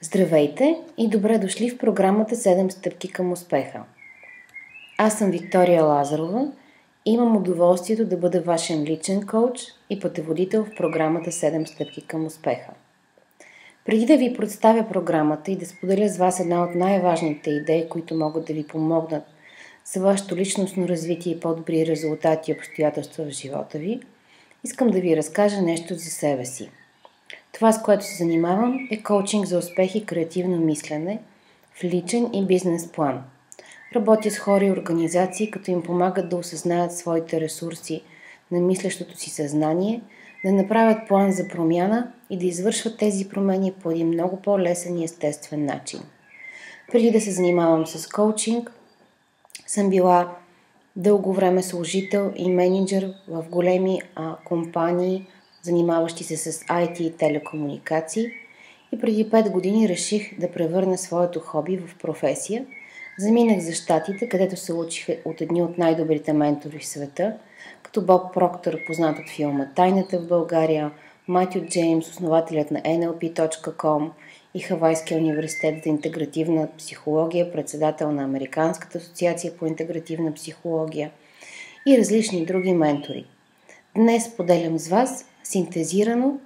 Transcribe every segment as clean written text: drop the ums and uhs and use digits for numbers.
Здравейте и добре дошли в програмата 7 стъпки към успеха. Аз съм Виктория Лазарова и имам удоволствието да бъда вашен личен коуч и пътеводител в програмата 7 стъпки към успеха. Преди да ви представя програмата и да споделя с вас една от най-важните идеи, които могат да ви помогнат за вашето личностно развитие и по-добри резултати и обстоятелства в живота ви, искам да ви разкажа нещо за себе си. Това, с което се занимавам, е коучинг за успех и креативно мислене в личен и бизнес план. Работя с хора и организации, като им помагат да осъзнаят своите ресурси на мислещото си съзнание, да направят план за промяна и да извършват тези промени по един много по-лесен и естествен начин. Преди да се занимавам с коучинг, съм била дълго време служител и мениджър в големи компании, занимаващи се с IT и телекомуникации, и преди 5 години реших да превърна своето хоби в професия. Заминах за Щатите, където се учих от едни от най-добрите ментори в света, като Боб Проктър, познат от филма "Тайната в България", Матю Джеймс, основателят на NLP.com и Хавайския университет за интегративна психология, председател на Американската асоциация по интегративна психология и различни други ментори. Днес споделям с вас синтезирано,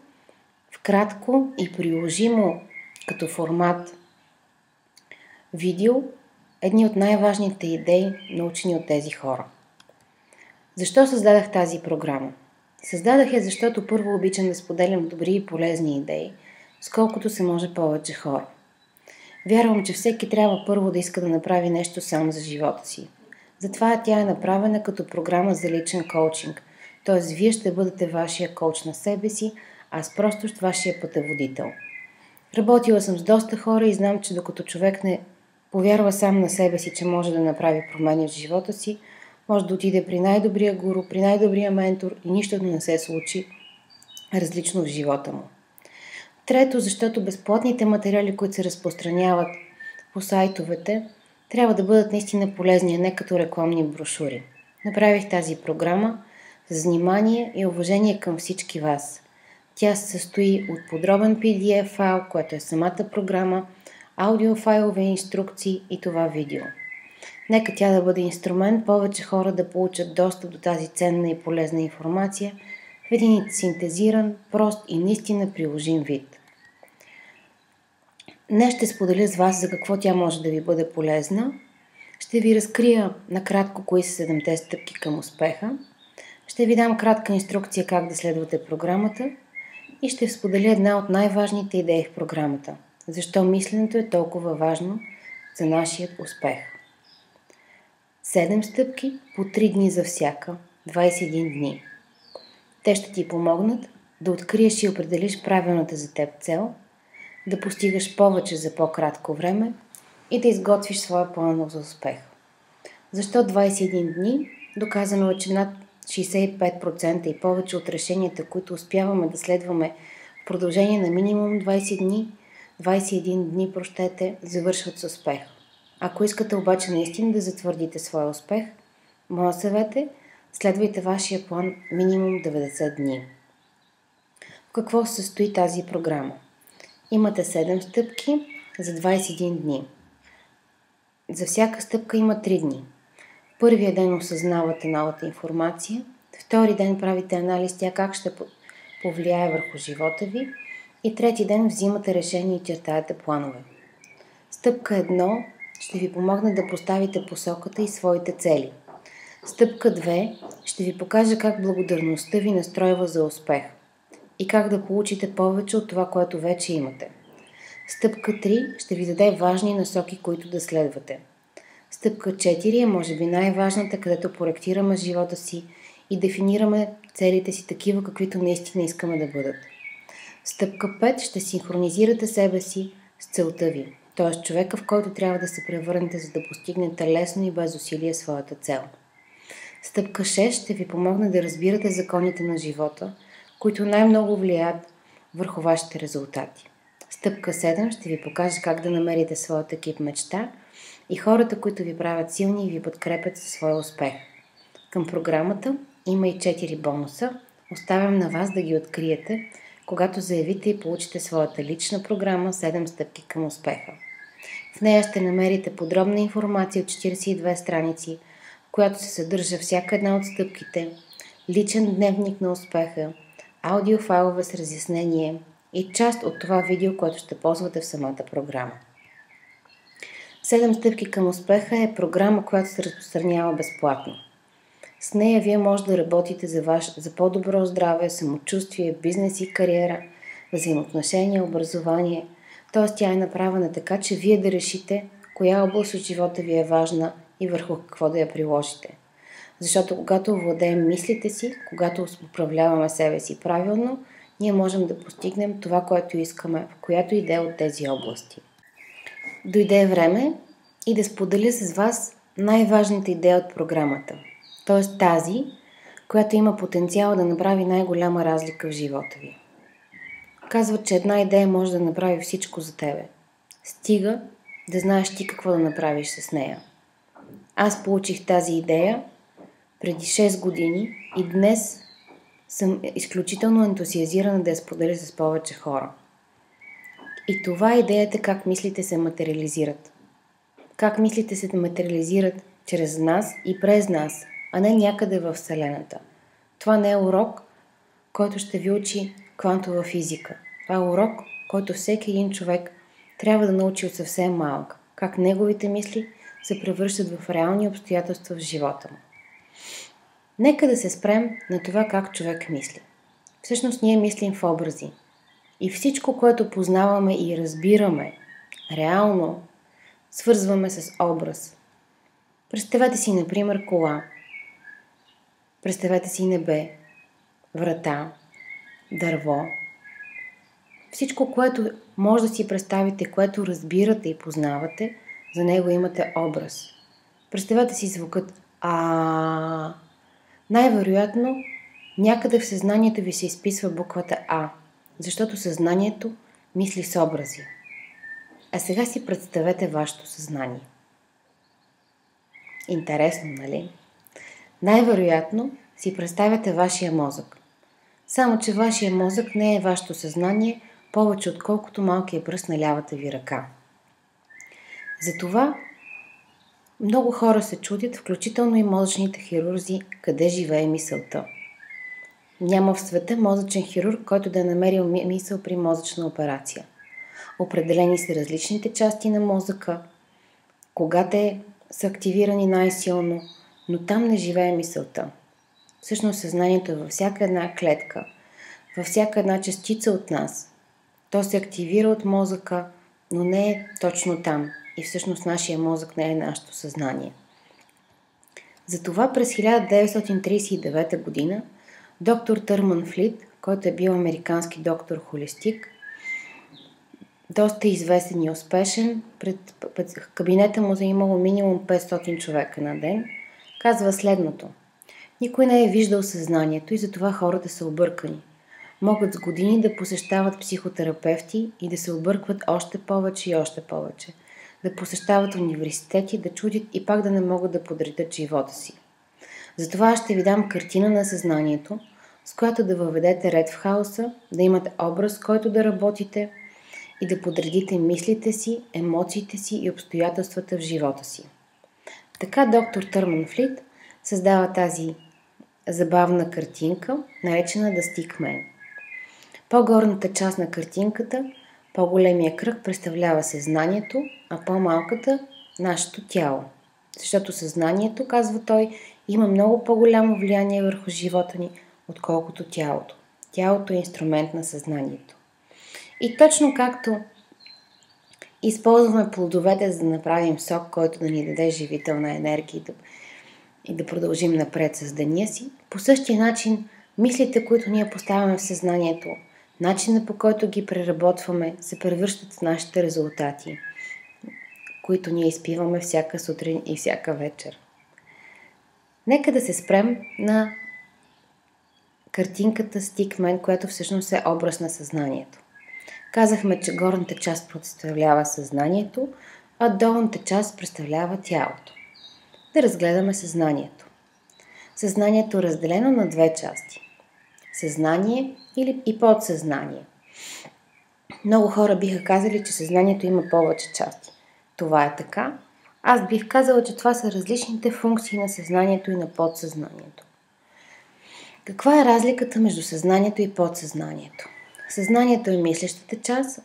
вкратко и приложимо като формат видео едни от най-важните идеи, научени от тези хора. Защо създадах тази програма? Създадах я, защото първо обичам да споделям добри и полезни идеи, сколкото се може повече хора. Вярвам, че всеки трябва първо да иска да направи нещо сам за живота си. Затова тя е направена като програма за личен коучинг, т.е. вие ще бъдете вашия коуч на себе си, аз просто ще вашия пътеводител. Работила съм с доста хора и знам, че докато човек не повярва сам на себе си, че може да направи промени в живота си, може да отиде при най-добрия гуру, при най-добрия ментор и нищо да не се случи различно в живота му. Трето, защото безплатните материали, които се разпространяват по сайтовете, трябва да бъдат наистина полезни, а не като рекламни брошури. Направих тази програма с внимание и уважение към всички вас. Тя се състои от подробен PDF файл, което е самата програма, аудиофайлове, инструкции и това видео. Нека тя да бъде инструмент повече хора да получат достъп до тази ценна и полезна информация в един синтезиран, прост и наистина приложим вид. Днес ще споделя с вас за какво тя може да ви бъде полезна. Ще ви разкрия накратко кои са 7-те стъпки към успеха. Ще ви дам кратка инструкция как да следвате програмата и ще споделя една от най-важните идеи в програмата. Защо мисленето е толкова важно за нашия успех. 7 стъпки по 3 дни за всяка, 21 дни. Те ще ти помогнат да откриеш и определиш правилната за теб цел, да постигаш повече за по-кратко време и да изготвиш своя план за успех. Защо 21 дни? Доказано е, че над 65% и повече от решенията, които успяваме да следваме в продължение на минимум 21 дни, завършват с успех. Ако искате обаче наистина да затвърдите своя успех, моя съвет е: следвайте вашия план минимум 90 дни. В какво се състои тази програма? Имате 7 стъпки за 21 дни. За всяка стъпка има 3 дни. Първия ден осъзнавате новата информация, втори ден правите анализ тя как ще повлияе върху живота ви и трети ден взимате решение и чертаете планове. Стъпка 1 ще ви помогне да поставите посоката и своите цели. Стъпка 2 ще ви покаже как благодарността ви настройва за успех и как да получите повече от това, което вече имате. Стъпка 3 ще ви даде важни насоки, които да следвате. Стъпка 4 е може би най-важната, където проектираме живота си и дефинираме целите си такива, каквито наистина искаме да бъдат. Стъпка 5 ще синхронизирате себе си с целта ви, т.е. човека, в който трябва да се превърнете, за да постигнете лесно и без усилие своята цел. Стъпка 6 ще ви помогне да разбирате законите на живота, които най-много влияят върху вашите резултати. Стъпка 7 ще ви покаже как да намерите своят екип мечта и хората, които ви правят силни и ви подкрепят със своя успех. Към програмата има и 4 бонуса. Оставям на вас да ги откриете, когато заявите и получите своята лична програма 7 стъпки към успеха. В нея ще намерите подробна информация от 42 страници, в която се съдържа всяка една от стъпките, личен дневник на успеха, аудиофайлове с разяснение и част от това видео, което ще ползвате в самата програма. 7 стъпки към успеха е програма, която се разпространява безплатно. С нея вие може да работите за по-добро здраве, самочувствие, бизнес и кариера, взаимоотношения, образование. Т.е. тя е направена така, че вие да решите коя област от живота ви е важна и върху какво да я приложите. Защото когато овладеем мислите си, когато управляваме себе си правилно, ние можем да постигнем това, което искаме, в която и да е от тези области. Дойде време и да споделя с вас най-важната идея от програмата. Т.е. тази, която има потенциал да направи най-голяма разлика в живота ви. Казват, че една идея може да направи всичко за тебе. Стига да знаеш ти какво да направиш с нея. Аз получих тази идея преди 6 години и днес съм изключително ентусиазирана да я споделя с повече хора. И това е идеята как мислите се материализират. Как мислите се материализират чрез нас и през нас, а не някъде във Вселената. Това не е урок, който ще ви учи квантова физика. Това е урок, който всеки един човек трябва да научи от съвсем малък. Как неговите мисли се превръщат в реални обстоятелства в живота му. Нека да се спрем на това как човек мисли. Всъщност ние мислим в образи. И всичко, което познаваме и разбираме, реално свързваме с образ. Представете си, например, кола. Представете си небе, врата, дърво. Всичко, което може да си представите, което разбирате и познавате, за него имате образ. Представете си звукът А. Най-вероятно, някъде в съзнанието ви се изписва буквата А, защото съзнанието мисли с образи. А сега си представете вашето съзнание. Интересно, нали? Най-вероятно си представяте вашия мозък. Само, че вашия мозък не е вашето съзнание, повече отколкото малкият пръст на лявата ви ръка. Затова много хора се чудят, включително и мозъчните хирурзи, къде живее мисълта. Няма в света мозъчен хирург, който да е намерил мисъл при мозъчна операция. Определени са различните части на мозъка, кога те са активирани най-силно, но там не живее мисълта. Всъщност съзнанието е във всяка една клетка, във всяка една частица от нас. То се активира от мозъка, но не е точно там. И всъщност нашия мозък не е нашето съзнание. Затова през 1939 година доктор Търман Флит, който е бил американски доктор-холистик, доста известен и успешен, пред кабинета му е имало минимум 500 човека на ден, казва следното. Никой не е виждал съзнанието и затова хората са объркани. Могат с години да посещават психотерапевти и да се объркват още повече и още повече. Да посещават университети, да чудят и пак да не могат да подредят живота си. Затова ще ви дам картина на съзнанието, с която да въведете ред в хаоса, да имате образ, който да работите и да подредите мислите си, емоциите си и обстоятелствата в живота си. Така доктор Търман Флит създава тази забавна картинка, наречена The Stick Man. По-горната част на картинката, по-големия кръг представлява съзнанието, а по-малката – нашето тяло. Защото съзнанието, казва той, има много по-голямо влияние върху живота ни, отколкото тялото. Тялото е инструмент на съзнанието. И точно както използваме плодовете, за да направим сок, който да ни даде живителна енергия и да продължим напред с деня си, по същия начин мислите, които ние поставяме в съзнанието, начинът по който ги преработваме, се превръщат в нашите резултати, които ние изпиваме всяка сутрин и всяка вечер. Нека да се спрем на картинката Stickman, която всъщност е образ на съзнанието. Казахме, че горната част представлява съзнанието, а долната част представлява тялото. Да разгледаме съзнанието. Съзнанието е разделено на две части. Съзнание и подсъзнание. Много хора биха казали, че съзнанието има повече части. Това е така. Аз бих казала, че това са различните функции на съзнанието и на подсъзнанието. Каква е разликата между съзнанието и подсъзнанието? Съзнанието е мислещата част,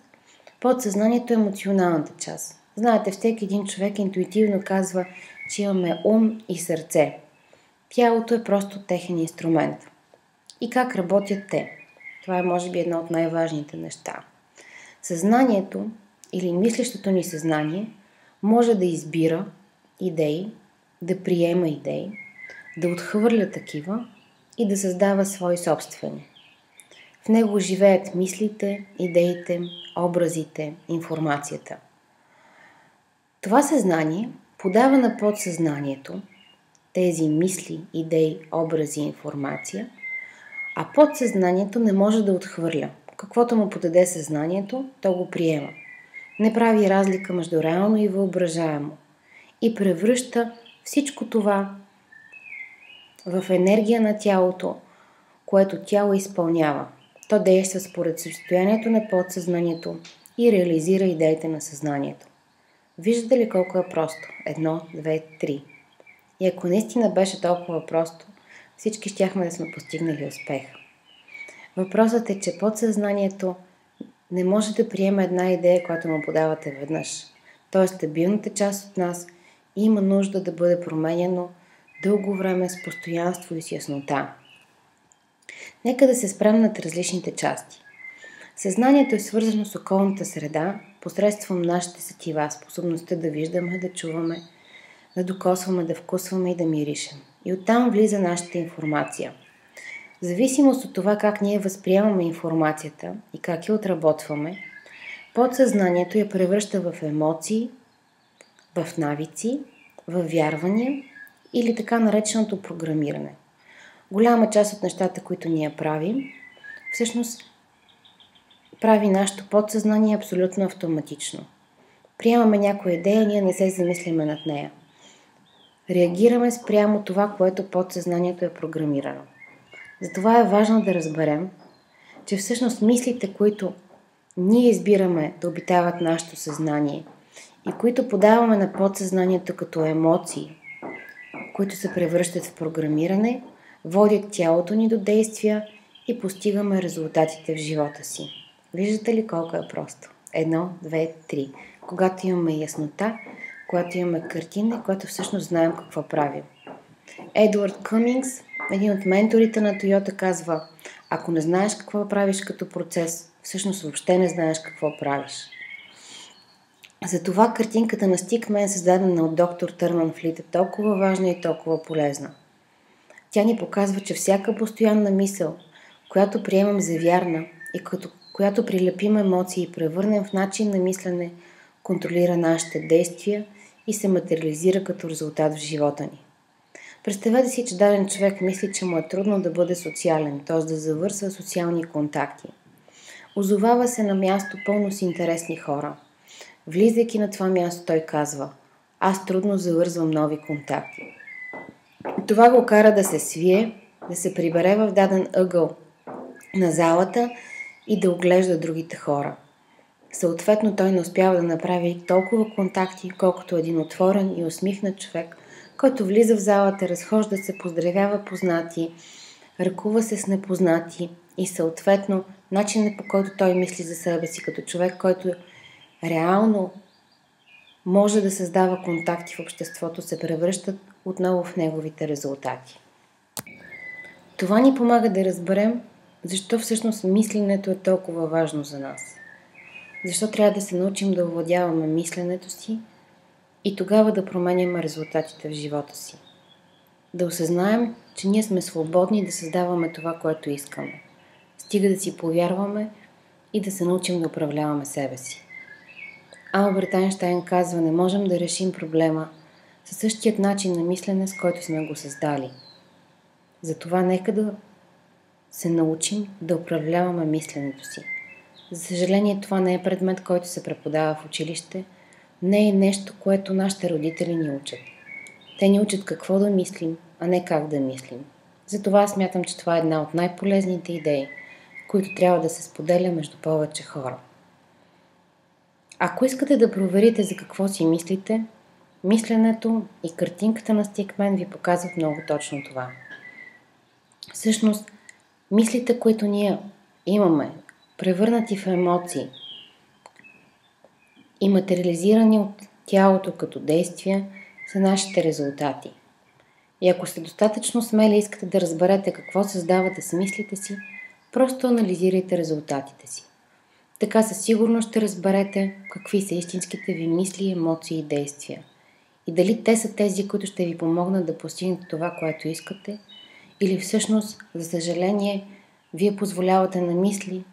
подсъзнанието е емоционалната част. Знаете, всеки един човек интуитивно казва, че имаме ум и сърце. Тялото е просто техен инструмент. И как работят те? Това е може би едно от най-важните неща. Съзнанието или мислещото ни съзнание може да избира идеи, да приема идеи, да отхвърля такива и да създава свои собствени. В него живеят мислите, идеите, образите, информацията. Това съзнание подава на подсъзнанието тези мисли, идеи, образи, информация, а подсъзнанието не може да отхвърля. Каквото му подаде съзнанието, то го приема. Не прави разлика между реално и въображаемо и превръща всичко това в енергия на тялото, което тяло изпълнява. То действа според състоянието на подсъзнанието и реализира идеите на съзнанието. Виждате ли колко е просто? 1, 2, 3. И ако наистина беше толкова просто, всички щяхме да сме постигнали успех. Въпросът е, че подсъзнанието не може да приеме една идея, която му подавате веднъж. Тоест, стабилната част от нас има нужда да бъде променяно дълго време с постоянство и с яснота. Нека да се спрем над различните части. Съзнанието е свързано с околната среда посредством нашите сетива, способността да виждаме, да чуваме, да докосваме, да вкусваме и да миришем. И оттам влиза нашата информация. В зависимост от това как ние възприемаме информацията и как я отработваме, подсъзнанието я превръща в емоции, в навици, в вярвания или така нареченото програмиране. Голяма част от нещата, които ние правим, всъщност прави нашето подсъзнание абсолютно автоматично. Приемаме някоя идея, ние не се замисляме над нея. Реагираме спрямо това, което подсъзнанието е програмирано. Затова е важно да разберем, че всъщност мислите, които ние избираме да обитават нашето съзнание и които подаваме на подсъзнанието като емоции, които се превръщат в програмиране, водят тялото ни до действия и постигаме резултатите в живота си. Виждате ли колко е просто? 1, 2, 3. Когато имаме яснота, когато имаме картина, когато всъщност знаем какво правим. Едуард Къмингс, един от менторите на Тойота, казва: ако не знаеш какво правиш като процес, всъщност въобще не знаеш какво правиш. Затова картинката на Стикмен, създадена от доктор Търман Флит, е толкова важна и толкова полезна. Тя ни показва, че всяка постоянна мисъл, която приемам за вярна и която прилепим емоции и превърнем в начин на мислене, контролира нашите действия и се материализира като резултат в живота ни. Представете си, че даден човек мисли, че му е трудно да бъде социален, т.е. да завършва социални контакти. Озовава се на място пълно с интересни хора. Влизайки на това място, той казва: аз трудно завързвам нови контакти. Това го кара да се свие, да се прибере в даден ъгъл на залата и да оглежда другите хора. Съответно, той не успява да направи толкова контакти, колкото един отворен и усмихнат човек, който влиза в залата, разхожда се, поздравява познати, ръкува се с непознати и съответно начинът, по който той мисли за себе си като човек, който реално може да създава контакти в обществото, се превръщат отново в неговите резултати. Това ни помага да разберем защо всъщност мисленето е толкова важно за нас. Защо трябва да се научим да овладяваме мисленето си и тогава да променяме резултатите в живота си. Да осъзнаем, че ние сме свободни да създаваме това, което искаме. Стига да си повярваме и да се научим да управляваме себе си. Алберт Айнщайн казва: не можем да решим проблема със същият начин на мислене, с който сме го създали. Затова нека да се научим да управляваме мисленето си. За съжаление, това не е предмет, който се преподава в училище, не е нещо, което нашите родители ни учат. Те ни учат какво да мислим, а не как да мислим. Затова смятам, че това е една от най-полезните идеи, които трябва да се споделя между повече хора. Ако искате да проверите за какво си мислите, мисленето и картинката на Стикмен ви показват много точно това. Всъщност, мислите, които ние имаме, превърнати в емоции и материализирани от тялото като действия, са нашите резултати. И ако сте достатъчно смели и искате да разберете какво създавате с мислите си, просто анализирайте резултатите си. Така със сигурност ще разберете какви са истинските ви мисли, емоции и действия. И дали те са тези, които ще ви помогнат да постигнете това, което искате, или всъщност, за съжаление, вие позволявате на мисли,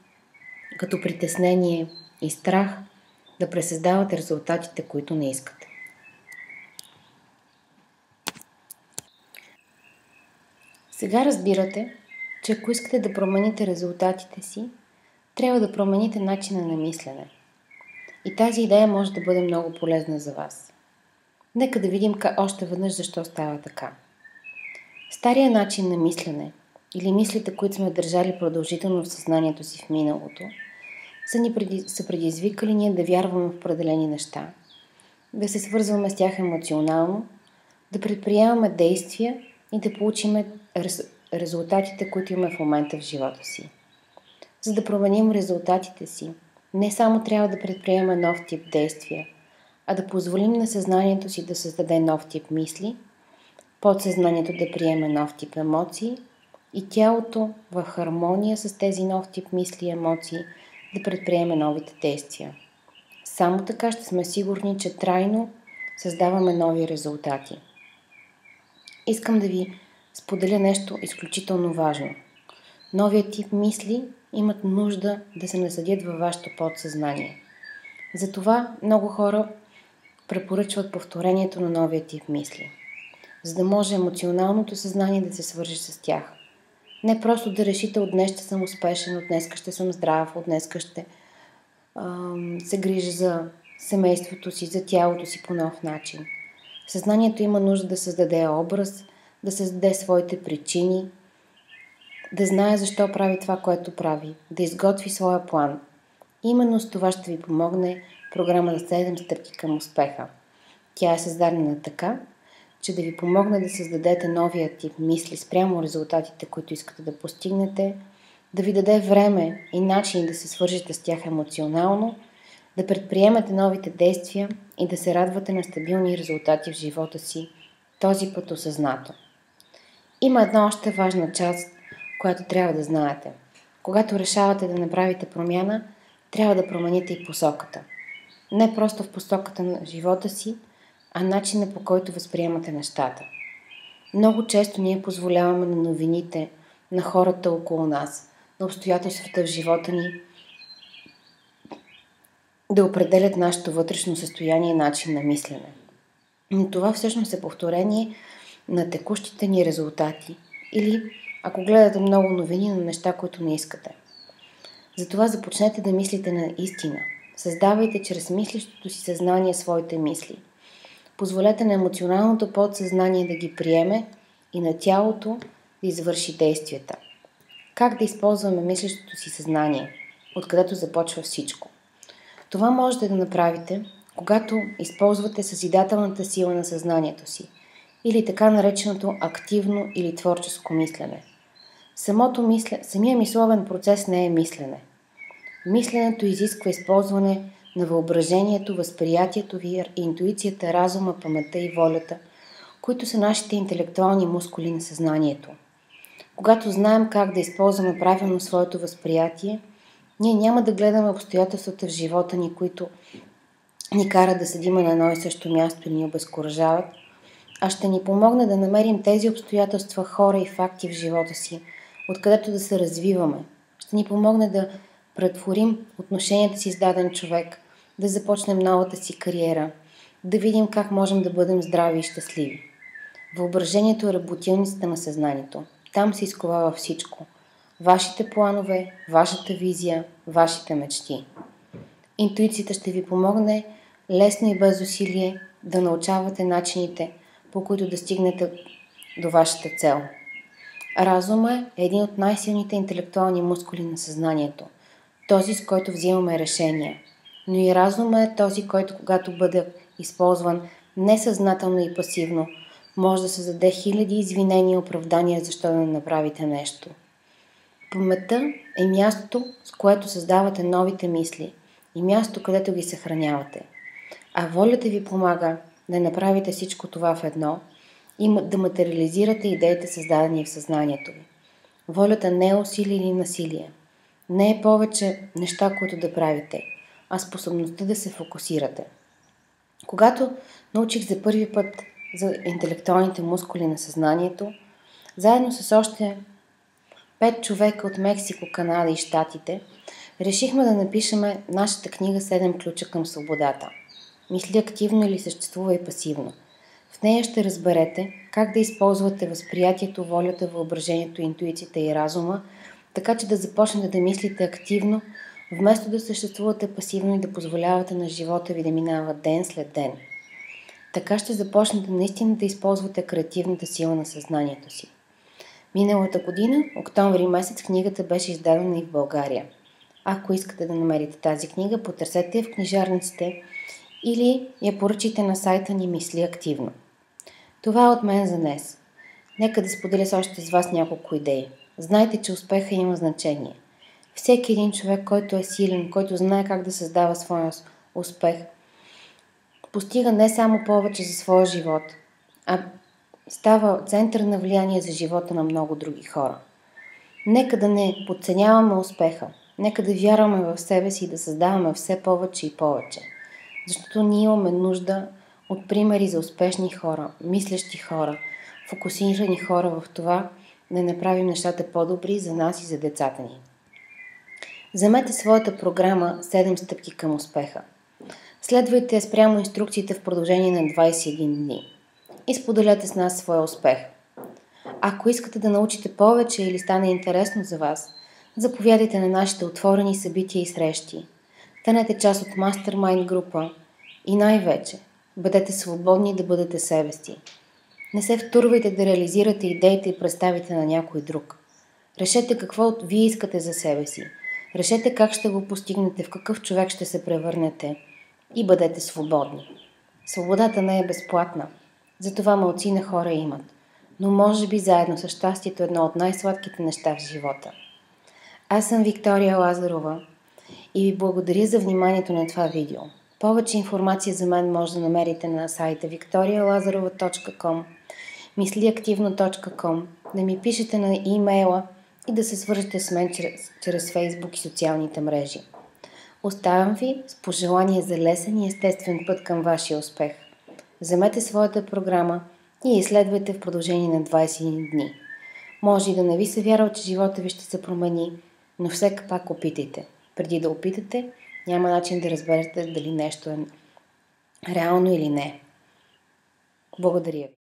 като притеснение и страх, да пресъздавате резултатите, които не искате. Сега разбирате, че ако искате да промените резултатите си, трябва да промените начина на мислене. И тази идея може да бъде много полезна за вас. Нека да видим още веднъж защо става така. Стария начин на мислене, или мислите, които сме държали продължително в съзнанието си в миналото, са предизвикали ние да вярваме в определени неща, да се свързваме с тях емоционално, да предприемаме действия и да получим резултатите, които имаме в момента в живота си. За да променим резултатите си, не само трябва да предприемаме нов тип действия, а да позволим на съзнанието си да създаде нов тип мисли, подсъзнанието да приеме нов тип емоции и тялото в хармония с тези нов тип мисли и емоции да предприеме новите действия. Само така ще сме сигурни, че трайно създаваме нови резултати. Искам да ви споделя нещо изключително важно. Новият тип мисли имат нужда да се насъдят във вашето подсъзнание. Затова много хора препоръчват повторението на новия тип мисли, за да може емоционалното съзнание да се свържи с тях. Не просто да решите от днес ще съм успешен, от днес ще съм здрав, от днес ще се грижа за семейството си, за тялото си по нов начин. Съзнанието има нужда да създаде образ, да създаде своите причини, да знае защо прави това, което прави, да изготви своя план. Именно с това ще ви помогне програмата 7 стъпки към успеха. Тя е създадена така, че да ви помогне да създадете новия тип мисли спрямо резултатите, които искате да постигнете, да ви даде време и начин да се свържете с тях емоционално, да предприемете новите действия и да се радвате на стабилни резултати в живота си, този път осъзнато. Има една още важна част, която трябва да знаете. Когато решавате да направите промяна, трябва да промените и посоката. Не просто в посоката на живота си, а начина, по който възприемате нещата. Много често ние позволяваме на новините, на хората около нас, на обстоятелствата в живота ни да определят нашето вътрешно състояние и начин на мислене. Но това всъщност е повторение на текущите ни резултати или, ако гледате много новини, на неща, които не искате. Затова започнете да мислите на истина. Създавайте чрез мислещото си съзнание своите мисли. Позволете на емоционалното подсъзнание да ги приеме и на тялото да извърши действията. Как да използваме мислещото си съзнание, откъдето започва всичко? Това можете да направите, когато използвате съзидателната сила на съзнанието си или така нареченото активно или творческо мислене. Самия мисловен процес не е мислене. Мисленето изисква използване на въображението, възприятието ви, интуицията, разума, паметта и волята, които са нашите интелектуални мускули на съзнанието. Когато знаем как да използваме правилно своето възприятие, ние няма да гледаме обстоятелствата в живота ни, които ни карат да седим на едно и също място и ни обезкуражават, а ще ни помогне да намерим тези обстоятелства, хора и факти в живота си, откъдето да се развиваме. Ще ни помогне да претворим отношенията си с даден човек, да започнем новата си кариера, да видим как можем да бъдем здрави и щастливи. Въображението е работилницата на съзнанието. Там се изковава всичко. Вашите планове, вашата визия, вашите мечти. Интуицията ще ви помогне лесно и без усилие да научавате начините, по които да стигнете до вашата цел. Разумът е един от най-силните интелектуални мускули на съзнанието, този с който взимаме решения. Но и разумът е този, който когато бъде използван несъзнателно и пасивно, може да създаде хиляди извинения и оправдания защо да не направите нещо. Паметта е мястото, с което създавате новите мисли и мястото, където ги съхранявате. А волята ви помага да направите всичко това в едно и да материализирате идеите, създадени в съзнанието ви. Волята не е усилие или насилие. Не е повече неща, които да правите, а способността да се фокусирате. Когато научих за първи път за интелектуалните мускули на съзнанието, заедно с още 5 човека от Мексико, Канада и Щатите, решихме да напишеме нашата книга "7 ключа към свободата". Мисли активно или съществувай пасивно. В нея ще разберете как да използвате възприятието, волята, въображението, интуицията и разума, така че да започнете да мислите активно, вместо да съществувате пасивно и да позволявате на живота ви да минава ден след ден. Така ще започнете наистина да използвате креативната сила на съзнанието си. Миналата година, октомври месец, книгата беше издадена и в България. Ако искате да намерите тази книга, потърсете я в книжарниците или я поръчайте на сайта ни "Мисли активно". Това е от мен за днес. Нека да споделя с още с вас няколко идеи. Знайте, че успеха има значение. Всеки един човек, който е силен, който знае как да създава своя успех, постига не само повече за своя живот, а става център на влияние за живота на много други хора. Нека да не подценяваме успеха. Нека да вярваме в себе си и да създаваме все повече и повече. Защото ние имаме нужда от примери за успешни хора, мислещи хора, фокусирани хора в това да направим нещата по-добри за нас и за децата ни. Вземете своята програма "7 стъпки към успеха". Следвайте спрямо инструкциите в продължение на 21 дни и споделете с нас своя успех. Ако искате да научите повече или стане интересно за вас, заповядайте на нашите отворени събития и срещи. Станете част от мастермайнд група и най-вече бъдете свободни да бъдете себе си. Не се втурвайте да реализирате идеите и представите на някой друг. Решете какво вие искате за себе си. Решете как ще го постигнете, в какъв човек ще се превърнете и бъдете свободни. Свободата не е безплатна, затова малцина хора имат, но може би заедно с щастието е едно от най-сладките неща в живота. Аз съм Виктория Лазарова и ви благодаря за вниманието на това видео. Повече информация за мен може да намерите на сайта victorialazarova.com, misliактивно.com, да ми пишете на имейла и да се свържете с мен чрез Facebook и социалните мрежи. Оставям ви с пожелание за лесен и естествен път към вашия успех. Вземете своята програма и изследвайте в продължение на 21 дни. Може и да не ви се вярва, че живота ви ще се промени, но все пак опитайте. Преди да опитате, няма начин да разберете дали нещо е реално или не. Благодаря ви.